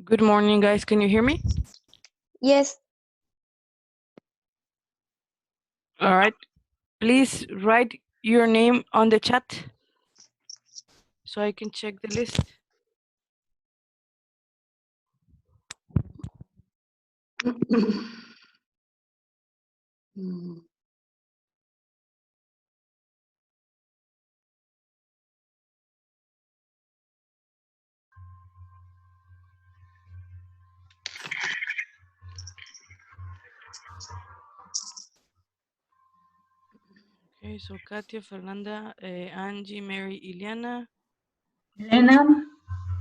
Good morning, guys. Can you hear me? Yes. All right. Please write your name on the chat so I can check the list. Okay, so Katia, Fernanda, Angie, Mary, Iliana. Elena.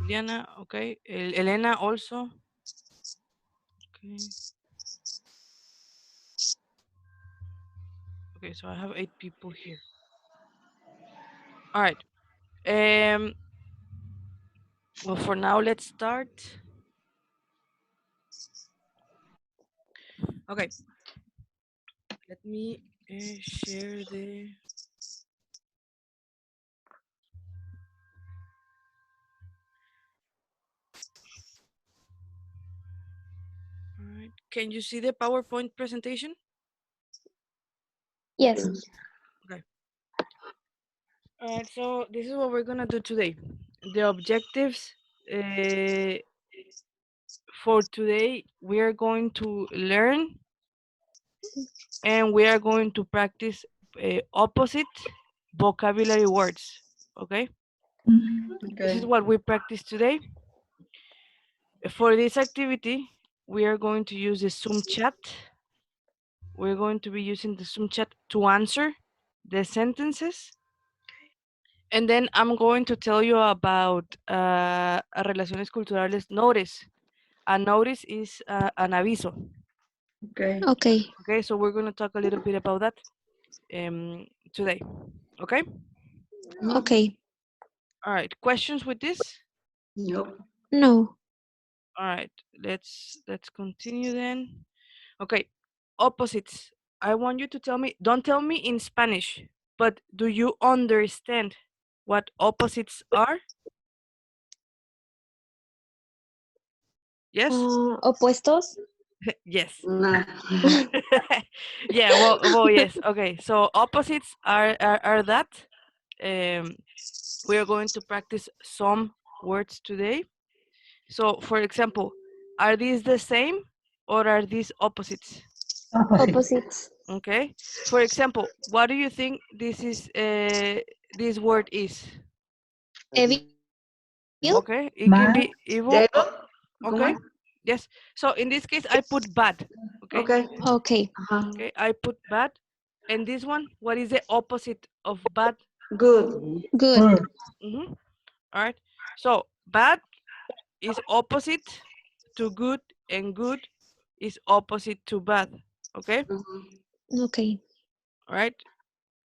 Iliana, okay. Elena also. Okay. Okay, so I have 8 people here. All right. Well, for now, let's start. Okay. Let me share the. All right. Can you see the PowerPoint presentation? Yes. Okay. All right. So this is what we're gonna do today. The objectives for today, we are going to learn and we are going to practice opposite vocabulary words. Okay. This is what we practice today. For this activity, we are going to use the Zoom chat. We're going to be using the Zoom chat to answer the sentences. And then I'm going to tell you about a Relaciones Culturales notice. A notice is an aviso. Okay. Okay. Okay, so we're going to talk a little bit about that today. Okay? Okay. All right. Questions with this? Nope. No. All right. Let's continue then. Okay. Opposites. I want you to tell me, don't tell me in Spanish, but do you understand what opposites are? Yes? Opuestos. Yes. No. Yeah, well, yes. Okay. So opposites are that. We are going to practice some words today. So, for example, are these the same or are these opposites? Opposites. Okay. For example, what do you think this word is? Evil. Okay, it can Mal. be evil. Devil. ¿Cómo Okay. es? Yes. So in this case, I put bad. Okay. Okay. Okay. Ajá. Okay. I put bad. And this one, what is the opposite of bad? Good. Good. Mm-hmm. All right. So bad is opposite to good, and good is opposite to bad. Okay. Okay. All right.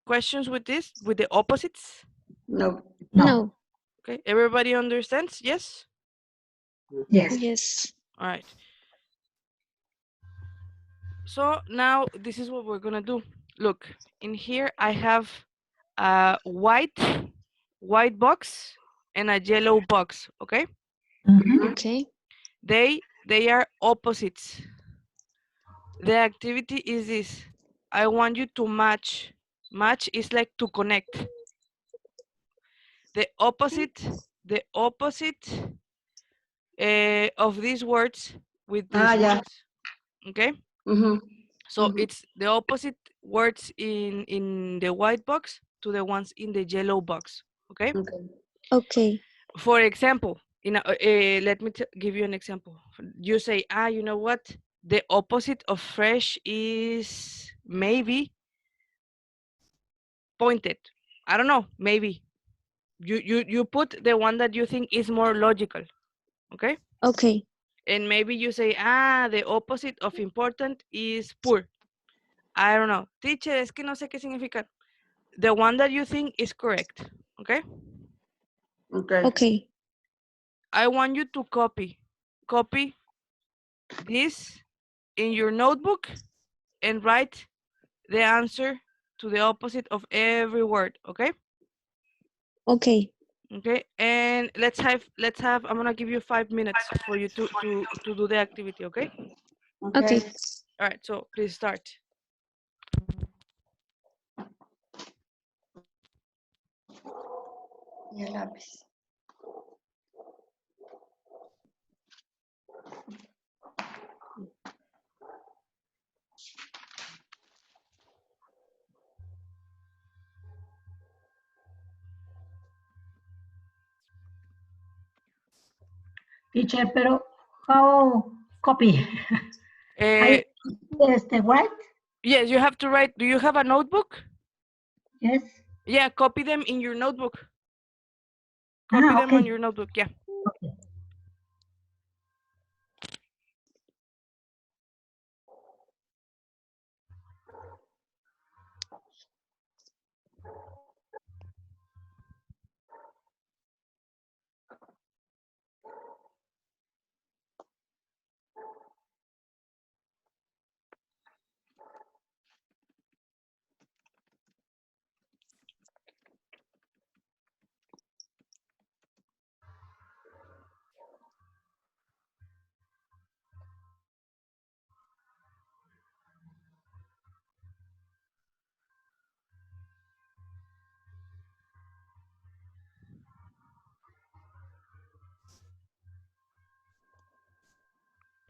Questions with this, with the opposites? No. No. Okay. Everybody understands? Yes. Yes. Yes. All right. So now this is what we're gonna do. Look, in here I have a white box and a yellow box. Okay. Okay. They are opposites. The activity is this. I want you to match. Match is like to connect. The opposite of these words with these Yeah. words. Okay. So it's the opposite words in the white box to the ones in the yellow box. Okay. Okay. For example, let me give you an example. You say, you know what? The opposite of fresh is maybe pointed. I don't know. Maybe you put the one that you think is more logical. Okay. Okay. And maybe you say, the opposite of important is poor. I don't know. Teacher, es que no sé qué significa. The one that you think is correct. Okay. Okay. I want you to copy this in your notebook and write the answer to the opposite of every word. Okay. Okay. Okay, and let's have. I'm gonna give you 5 minutes for you to do the activity. Okay. Okay. All right. So please start. Y el lápiz. Teacher, pero how copy? I write? Yes, you have to write. Do you have a notebook? Yes. Yeah, copy them in your notebook. Copy them on your notebook. Yeah. Okay.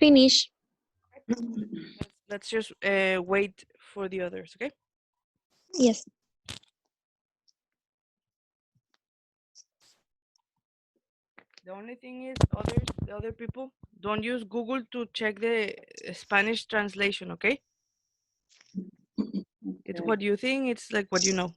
Finish. Let's just wait for the others. Okay. Yes. The only thing is, the other people, don't use Google to check the Spanish translation. Okay. It's what you think. It's like what you know.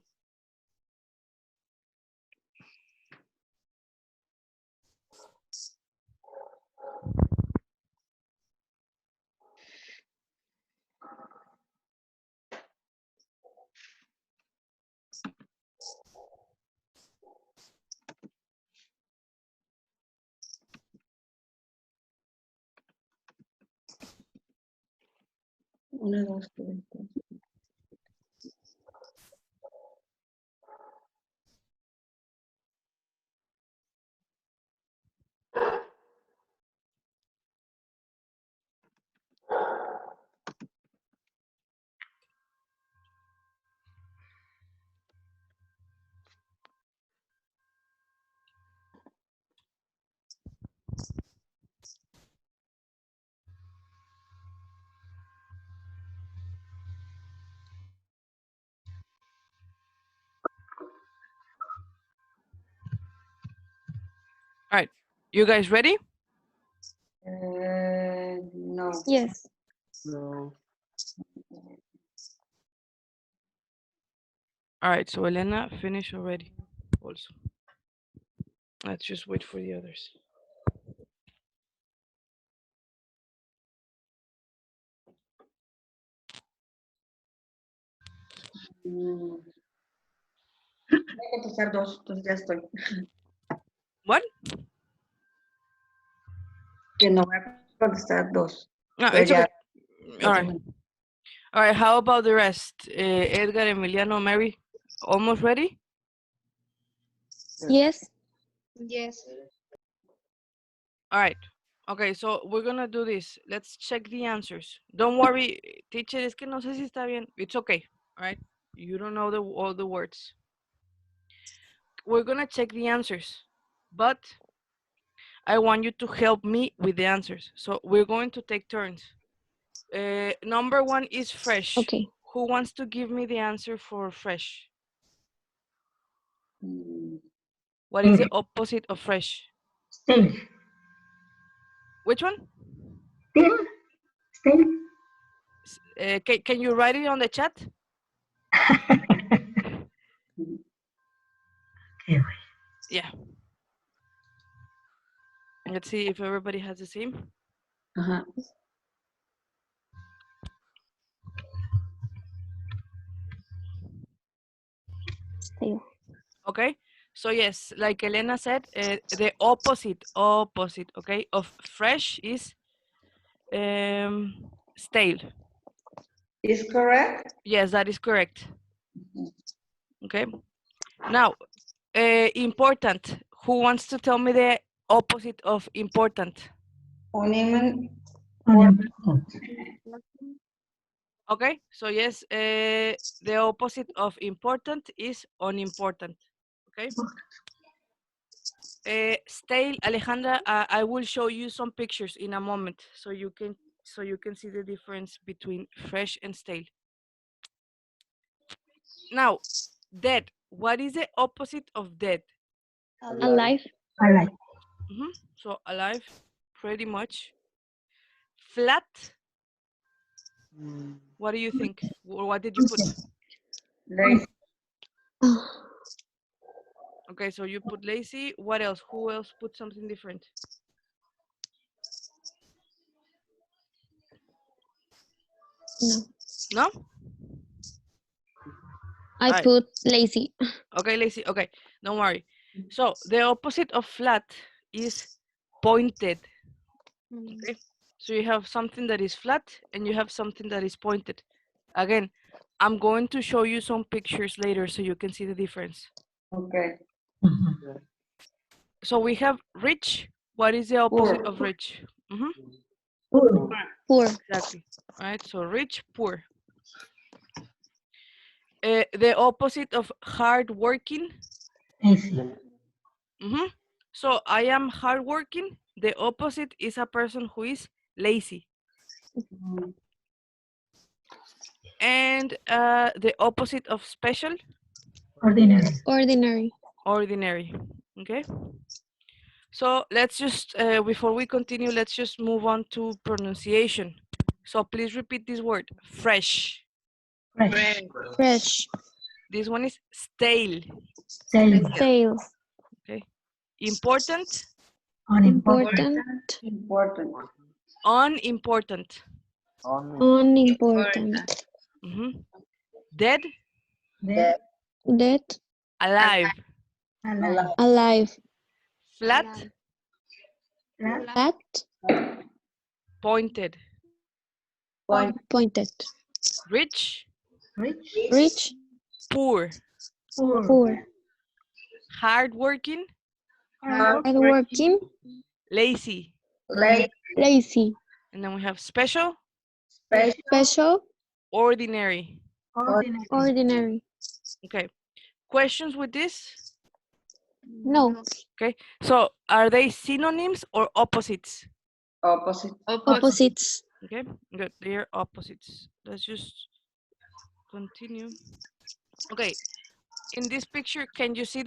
Una, dos, tres, cuatro. All right. You guys ready? No. Yes. No. All right. So Elena finished already. Also, let's just wait for the others. Voy a contestar dos, entonces ya estoy. What? Que no voy a contestar dos. No, Pero it's ya. okay. All right. All right. How about the rest? Edgar, Emiliano, Mary, almost ready? Yes. Yes. All right. Okay, so we're gonna do this. Let's check the answers. Don't worry, teacher, es que no sé si está bien. It's okay, all right? You don't know all the words. We're gonna check the answers, but I want you to help me with the answers. So we're going to take turns. Number one is fresh. Okay. Who wants to give me the answer for fresh? What is the opposite of fresh? Still. Which one? Still. Still. Can you write it on the chat? Yeah. Let's see if everybody has the same. Ajá. Still. Okay, so yes, like Elena said, the opposite, okay, of fresh is stale. Is correct? Yes, that is correct. Okay, now important, Who wants to tell me the opposite of important? Unimportant. Unimportant. Okay, so yes, the opposite of important is unimportant. Okay. Stale, Alejandra. I will show you some pictures in a moment, so you can see the difference between fresh and stale. Now, dead. What is the opposite of dead? Alive. Alive. So alive, pretty much. Flat. What do you think? What did you put? Lazy. Okay, so you put lazy. What else? Who else put something different? No. No? I Alright. put lazy. Okay, lazy. Okay, don't worry. So the opposite of flat is pointed. Okay, so you have something that is flat and you have something that is pointed. Again, I'm going to show you some pictures later so you can see the difference. Okay. Mhm. So we have rich. What is the opposite Poor. of rich? Poor. Poor. Exactly. Right. So rich, poor. The opposite of hardworking. Lazy. So I am hardworking. The opposite is a person who is lazy. And the opposite of special. Ordinary. Ordinary. Ordinary. Okay. So let's just, before we continue, let's just move on to pronunciation. So please repeat this word, fresh. Fresh. Fresh. This one is stale. Stale. Stale. Important, Unimportant. Important. unimportant. Unimportant. Dead, Dead. Dead. alive. Alive. Alive. Flat, Flat. pointed. Pointed. Rich, Rich. Rich. poor. Poor. Poor. Hardworking, Hardworking. lazy. Lazy. Lazy. And then we have special, Special. ordinary. Ordinary. Ordinary. Okay. Questions with this? No. Okay. So are they synonyms or opposites? Opposite. Opposites. Okay, good. They are opposites. Let's just continue. Okay, in this picture, can you see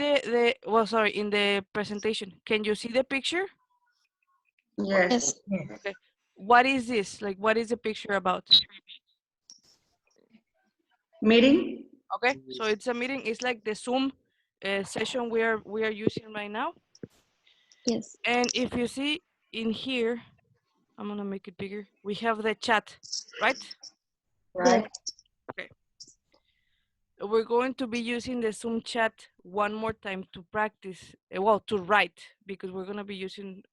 well, sorry, in the presentation, can you see the picture? Yes. Yes. Okay, what is this? Like, what is the picture about? Meeting. Okay, so it's a meeting. It's like the Zoom session we are using right now. Yes. And if you see in here, I'm gonna make it bigger. We have the chat, right? Right. We're going to be using the Zoom chat one more time to practice, well, to write, because we're going to be using,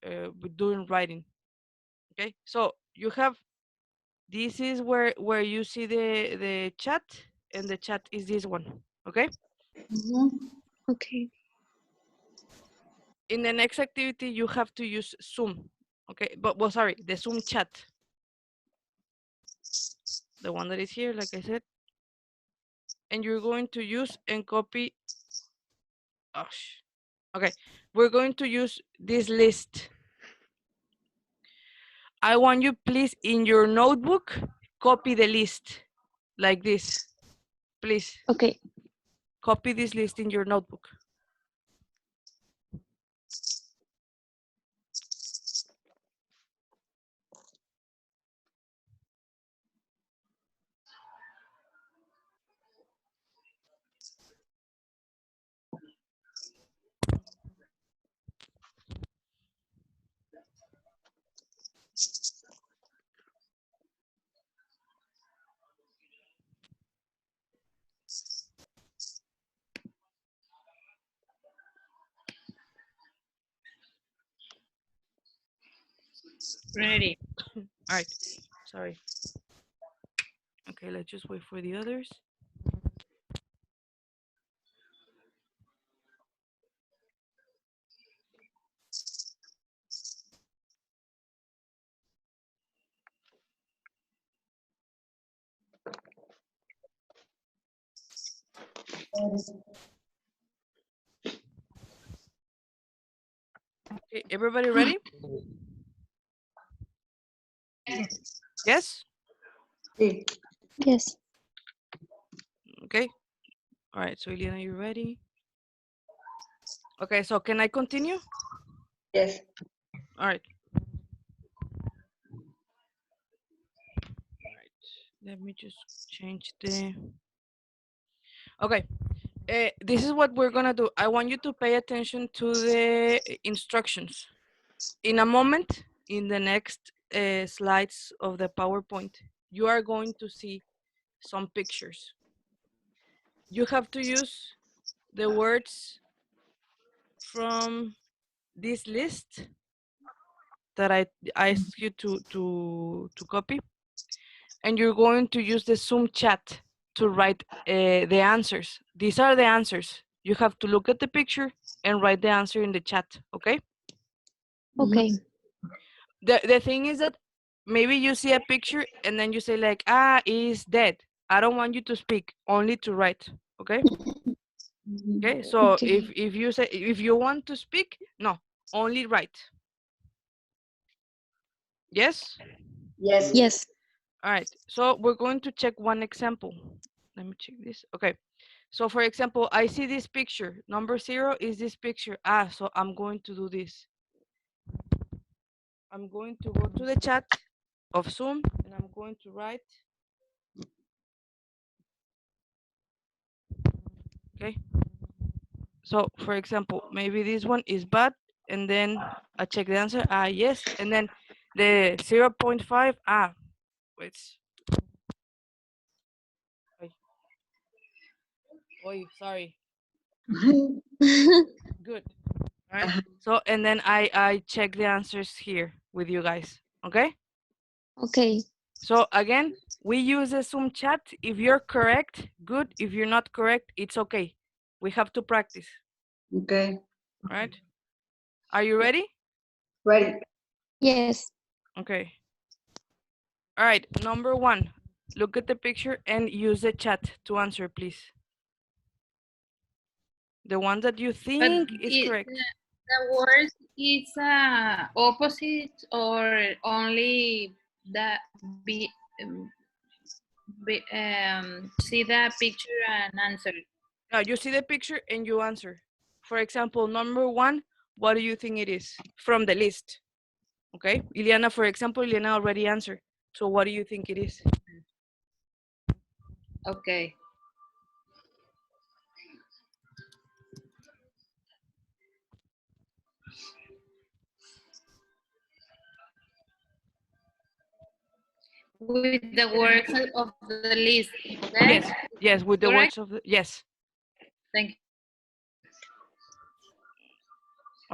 doing writing. Okay, so you have, this is where you see the chat, and the chat is this one, okay? Okay. In the next activity, you have to use Zoom, okay? But, well, sorry, the Zoom chat. The one that is here, like I said. And you're going to use and copy. Okay, we're going to use this list. I want you, please, in your notebook, copy the list like this, please. Okay. Copy this list in your notebook. Ready. All right, sorry. Okay, let's just wait for the others. Okay, everybody ready? Yes? Sí. Yes. Okay. All right, so Eliana, you ready? Okay, so can I continue? Yes. All right. All right. Let me just change the. Okay. This is what we're gonna do. I want you to pay attention to the instructions. In a moment, in the next slides of the PowerPoint, you are going to see some pictures. You have to use the words from this list that I asked you to copy, and you're going to use the Zoom chat to write the answers. These are the answers. You have to look at the picture and write the answer in the chat, okay? Okay. The thing is that maybe you see a picture and then you say like, ah, he's dead. I don't want you to speak, only to write, okay? Okay, so Okay. if you say, if you want to speak, no, only write. Yes? Yes. Yes. All right, so we're going to check one example. Let me check this. Okay, so for example, I see this picture. Number 0 is this picture. Ah, so I'm going to do this. I'm going to go to the chat of Zoom and I'm going to write. Okay, so for example, maybe this one is bad, and then I check the answer. Ah, yes, and then the 0.5. Ah, wait. Oh, sorry. Good. All right. So, and then I check the answers here with you guys. Okay. Okay. So again, we use a Zoom chat. If you're correct, good. If you're not correct, it's okay. We have to practice. Okay. All right. Are you ready? Ready. Yes. Okay. All right. Number 1, look at the picture and use the chat to answer, please. The one that you think is correct. The word is opposite or only the be, see the picture and answer. No, you see the picture and you answer. For example, number 1, what do you think it is from the list? Okay, Ileana, for example, Ileana already answered. So what do you think it is? Okay. With the words of the list. Okay? Yes, yes, with the Correct? words of the, yes. Thank you.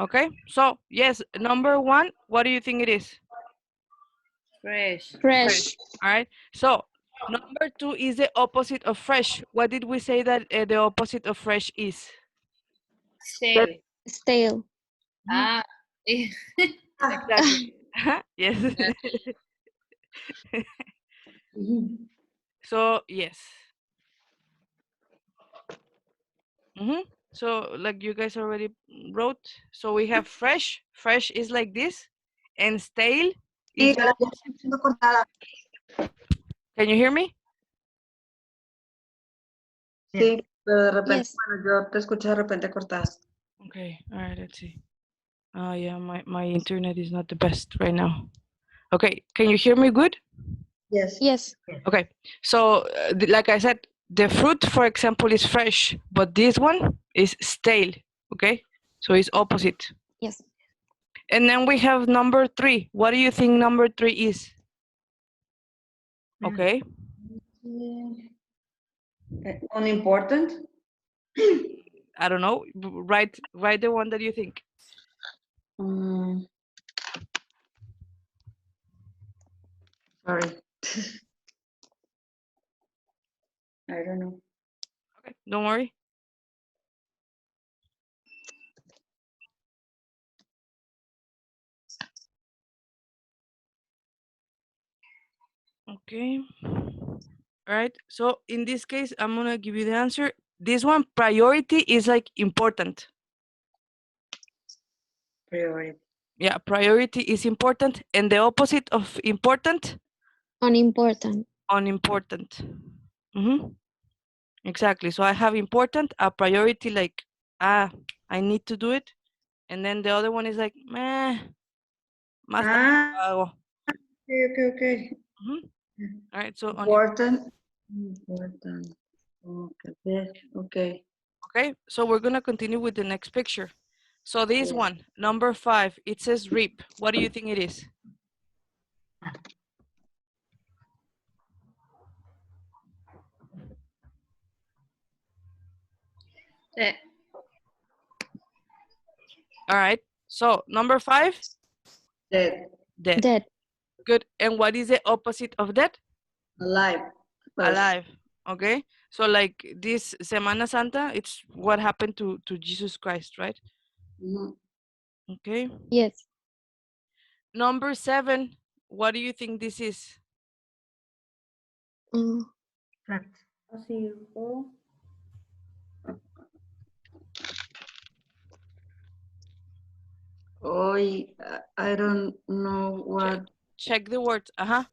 Okay, so yes, number 1, what do you think it is? Fresh. Fresh. All right, so number 2 is the opposite of fresh. What did we say that the opposite of fresh is? Stale. Stale. Ah. Exactly. Yes. So yes. So like you guys already wrote, so we have fresh. Fresh is like this, and stale is Sí, the la estoy opposite. escuchando cortada. Can you hear me? Sí, pero de repente, Yes. bueno, yo te escucho de repente cortada. Okay, all right, let's see. Oh yeah, my internet is not the best right now. Okay, can you hear me good? Yes. Yes. Okay, so like I said, the fruit, for example, is fresh, but this one is stale. Okay, so it's opposite. Yes. And then we have number 3. What do you think number 3 is? Okay, Unimportant. I don't know. Write the one that you think. Mm. Sorry. I don't know. Okay, don't worry. Okay. All right. So in this case, I'm gonna give you the answer. this one, priority, is like important. Priority. Yeah, priority is important. And the opposite of important, Unimportant. unimportant. Exactly. So I have important, a priority like, I need to do it. And then the other one is like, meh, más tarde lo hago. Okay. Mhm. All right, so Important. Important. Okay. okay, so we're gonna continue with the next picture. So this Yeah. one, number 5, it says reap. What do you think it is? The, All right, so number 5, Dead. dead. Dead. Good. And what is the opposite of dead? Alive. Pues, Alive. Okay, so like this Semana Santa, it's what happened to Jesus Christ, right? mhm. Okay. Yes. Number 7, what do you think this is? Uh, Flat. I don't know what. Check the words. flat.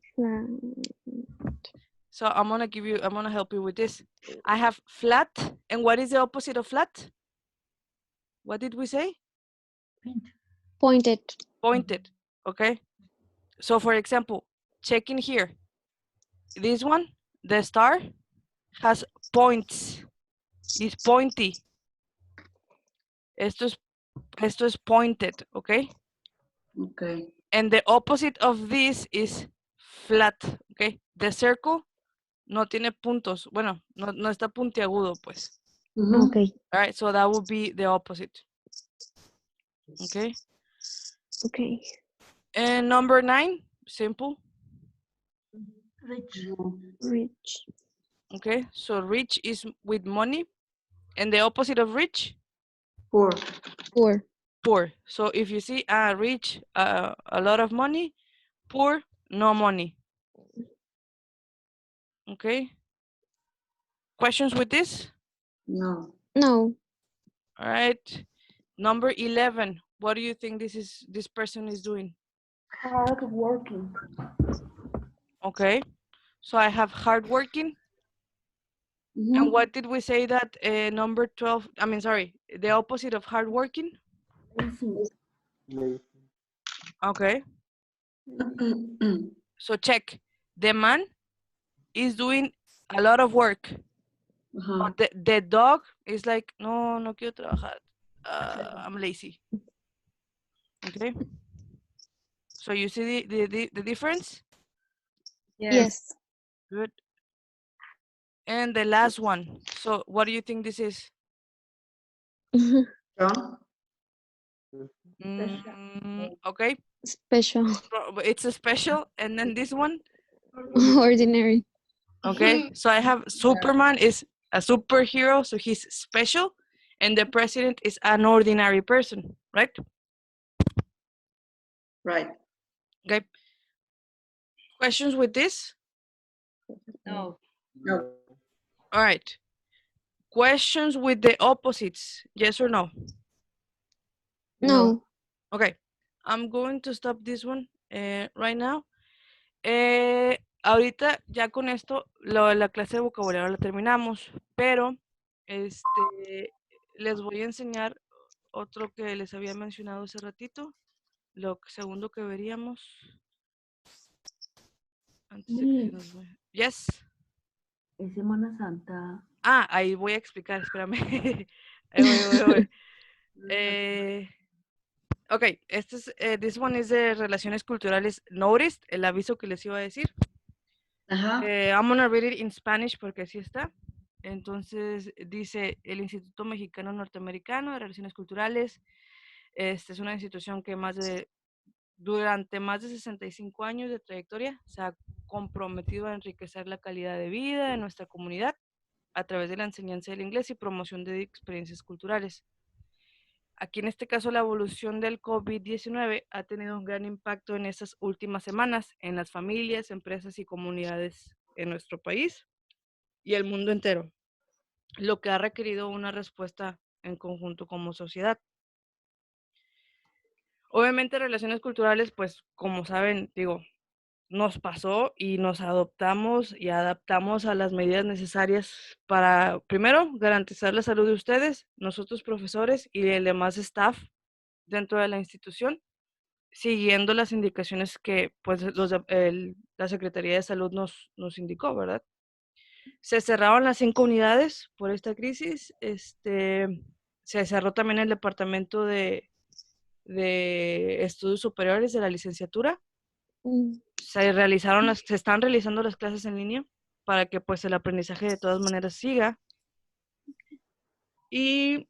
So I'm gonna help you with this. I have flat, and what is the opposite of flat? What did we say? Pointed. Pointed. Okay. So for example, check in here. This one, the star, has points. It's pointy. Esto es pointed, okay? Okay. And the opposite of this is flat, okay? The circle no tiene puntos. Bueno, no está puntiagudo, pues. Mhm. Okay. All right, so that would be the opposite. Okay. Okay. And number 9, simple. Rich. Rich. Okay, so rich is with money, and the opposite of rich, Poor. Poor. poor. So if you see rich, a lot of money, poor, no money. Okay. Questions with this? No. No. All right. Number 11. What do you think this person is doing? Hard working. Okay. So I have hardworking. Mhm. And what did we say that number 12? I mean, sorry, the opposite of hardworking? Okay. So check. The man is doing a lot of work. Uh-huh. The dog is like, no quiero trabajar. I'm lazy. Okay. So you see the difference? Yes. Good. And the last one. So what do you think this is? Strong. Okay. Special. It's a special. And then this one. Ordinary. Okay. So I have Superman is a superhero. So he's special. And the president is an ordinary person. Right? Right. Okay. Questions with this? no. No. All right. Questions with the opposites? Yes or no? No. Okay. I'm going to stop this one right now. Ahorita ya con esto la clase de vocabulario la terminamos, pero les voy a enseñar otro que les había mencionado hace ratito. Lo segundo que veríamos. Antes de que se nos vaya. Yes. Es Semana Santa. Ahí voy a explicar, espérame. Ahí voy. Ok, this one is de relaciones culturales noticed, el aviso que les iba a decir. Ajá. I'm gonna read it in Spanish porque así está. Entonces dice el Instituto Mexicano Norteamericano de Relaciones Culturales. Es una institución que durante más de 65 años de trayectoria se ha comprometido a enriquecer la calidad de vida de nuestra comunidad a través de la enseñanza del inglés y promoción de experiencias culturales. Aquí en este caso la evolución del COVID-19 ha tenido un gran impacto en estas últimas semanas en las familias, empresas y comunidades en nuestro país y el mundo entero. lo que ha requerido una respuesta en conjunto como sociedad. Obviamente, relaciones culturales, pues, como saben, digo, nos pasó y nos adoptamos y adaptamos a las medidas necesarias para, primero, garantizar la salud de ustedes, nosotros profesores y el demás staff dentro de la institución, siguiendo las indicaciones que pues la Secretaría de Salud nos indicó, ¿verdad? Se cerraron las 5 unidades por esta crisis, se cerró también el departamento de estudios superiores de la licenciatura, se están realizando las clases en línea para que pues el aprendizaje de todas maneras siga. Y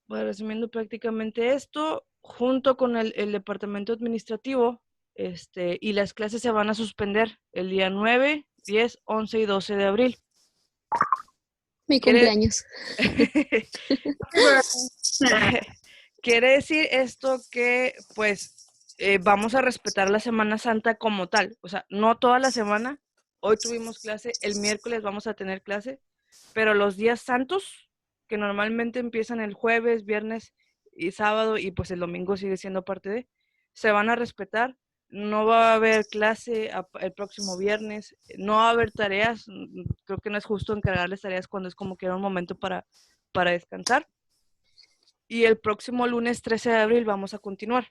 bueno, resumiendo prácticamente esto, junto con el departamento administrativo, y las clases se van a suspender el día 9, 10, 11 y 12 de abril. Mi ¿Quiere- cumpleaños. Quiere decir esto que pues vamos a respetar la Semana Santa como tal, o sea, no toda la semana. Hoy tuvimos clase, el miércoles vamos a tener clase, pero los días santos, que normalmente empiezan el jueves, viernes y sábado, y pues el domingo sigue siendo parte de, se van a respetar. No va a haber clase el próximo viernes, no va a haber tareas. Creo que no es justo encargarles tareas cuando es como que era un momento para descansar. Y el próximo lunes 13 de abril vamos a continuar.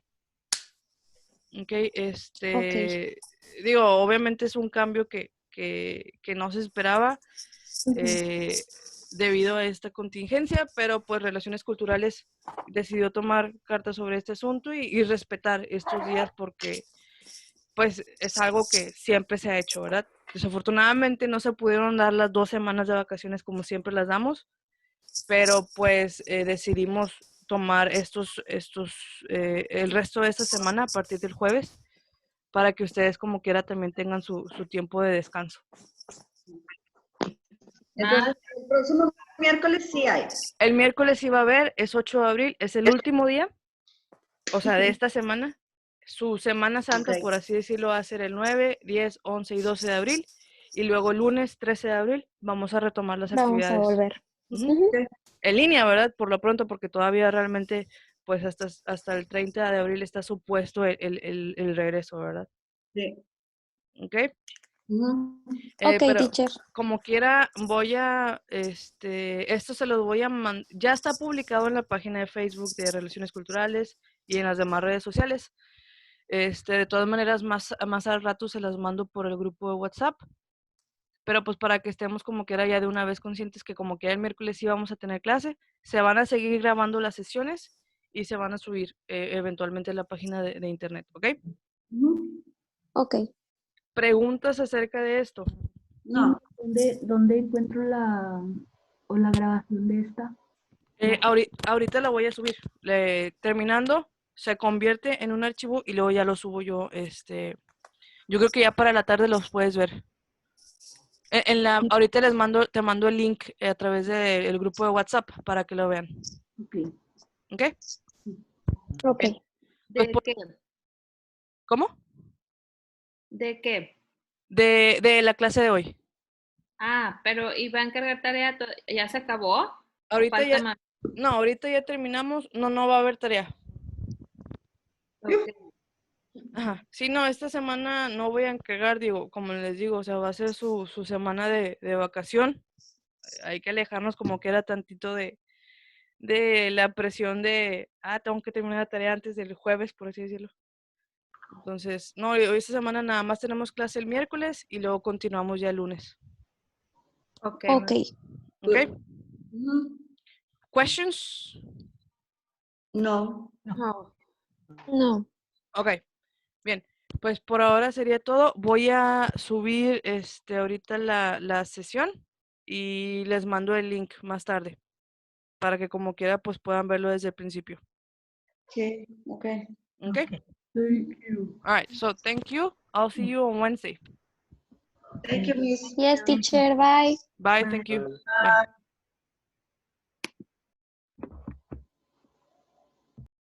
Ok, digo, obviamente es un cambio que no se esperaba debido a esta contingencia, pero pues Relaciones Culturales decidió tomar cartas sobre este asunto y respetar estos días porque pues es algo que siempre se ha hecho, ¿verdad? Desafortunadamente no se pudieron dar las 2 semanas de vacaciones como siempre las damos, pero pues decidimos tomar el resto de esta semana a partir del jueves para que ustedes como quiera también tengan su tiempo de descanso. Entonces, el próximo miércoles sí hay. El miércoles sí va a haber, es 8 de abril, es el último día, o sea, de esta semana. Su Semana Santa, Ok. por así decirlo, va a ser el 9, 10, 11 y 12 de abril. Y luego el lunes 13 de abril vamos a retomar las Vamos actividades. a volver. Ujú. En línea, ¿verdad? Por lo pronto, porque todavía realmente, pues hasta el 30 de abril está supuesto el regreso, ¿verdad? Sí. ¿Ok? Ujú. Ok, Pero teacher. como quiera, esto se los voy a mandar, ya está publicado en la página de Facebook de Relaciones Culturales y en las demás redes sociales. De todas maneras, más al rato se las mando por el grupo de WhatsApp. Pero pues para que estemos como quiera ya de una vez conscientes que como quiera el miércoles sí vamos a tener clase, se van a seguir grabando las sesiones y se van a subir eventualmente a la página de internet, ¿ok? Ujú. Ok. ¿Preguntas acerca de esto? No. ¿Dónde encuentro la grabación de esta? Ahorita la voy a subir. Terminando, se convierte en un archivo y luego ya lo subo yo. Yo creo que ya para la tarde los puedes ver. Ahorita te mando el link a través del grupo de WhatsApp para que lo vean. Ok. ¿Ok? Ok. Bien. ¿De Pues, qué? ¿cómo? ¿De qué? De la clase de hoy. Ah, pero ¿y va a encargar tarea? ¿Ya se acabó? ¿O Ahorita falta ya, más? no, ahorita ya terminamos. No va a haber tarea. Ok. Ajá. Sí, no, esta semana no voy a encargar, digo, como les digo, o sea, va a ser su semana de vacación. Hay que alejarnos como que era tantito de la presión de, tengo que terminar la tarea antes del jueves, por así decirlo. Entonces, no, hoy esta semana nada más tenemos clase el miércoles y luego continuamos ya el lunes. Ok. Ok. ¿Ok? Ujú. ¿Questions? No. No. No. Ok, bien. Pues por ahora sería todo. Voy a subir ahorita la sesión y les mando el link más tarde para que como quiera pues puedan verlo desde el principio. Okay. Okay. Okay? Thank you. All right, so thank you. I'll see you on Wednesday. Thank you, Miss. Yes, teacher. Bye. Bye, thank you. Bye.